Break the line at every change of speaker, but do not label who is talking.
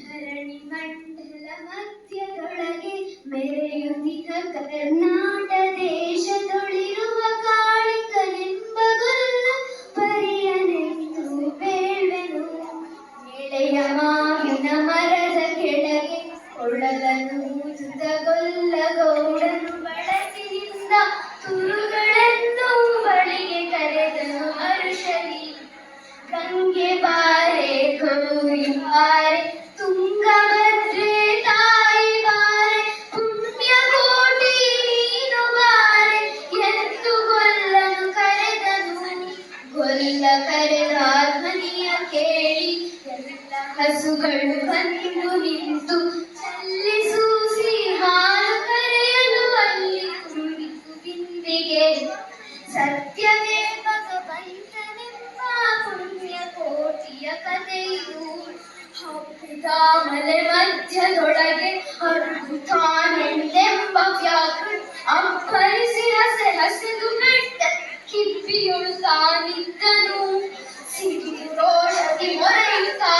ಧರಣಿ ಮಂಡಲ ಮಧ್ಯದೊಳಗೆ ಮೆರೆಯುತ್ತಿದ್ದ ಕರ್ನಾಟ ದೇಶದೊಳಿರುವ ಕಾಳಿಕನೆಂಬ ಗೊಲ್ಲ ಪರಿಯನೆಂದು ಬೇಳ್ವೆನು. ಎಳೆಯ ಮಾವಿನ ಮರದ ಕೆಳಗೆ ಕೊಳಲನು ಊದುತ್ತ ಗೊಲ್ಲ ಗೌಡನು ಬಳಸಿನಿಂದ ತುರುಗಳೆಂದು ಬಳಿಗೆ ಕರೆದನು ಹರುಷಲಿ. ಗಂಗೆ ಬಾರೆ ಗೌರಿ ಬಾರೆ ತುಂಗಭದ್ರೆ ತಾಯಿ ಬಾರೆ ಪುಣ್ಯ ಕೋಟಿ ನೀನು ಬಾರೆ ಎಂದು ಗೊಲ್ಲನು ಕರೆದನು. ಗೊಲ್ಲ ಕರೆದ ಧ್ವನಿಯ ಕೇಳಿ ಎಲ್ಲ ಹಸುಗಳು ಬಂದು ನಿಂತು ಚಲ್ಲಿಸೂಸಿ ಹಾಲು ಕರೆಯಲು ಅಲ್ಲಿ ತುಂಬಿತು ಬಿಂದಿಗೆ. ಸತ್ಯವೇ ಭಗವಂತನೆಂಬ ಪುಣ್ಯ ಕೋಟಿಯ ಕಥೆಯು ಹಬ್ಬಿದ ಮಲೆ ಮಧ್ಯದೊಳಗೆ ಅದ್ಭುತಾನೆಂದೆಂಬ ವ್ಯಾಕೃತ ಅಬ್ಬರಿಸಿ ಹಸೆ ಹಸೆದು ಬೆಟ್ಟ ಕಿಪ್ಪಿಯೊಳು ತಾನಿದ್ದನು. ಸಿಡಿದು ರೋಷದಿ ಮೊರೆಯುತ್ತಾ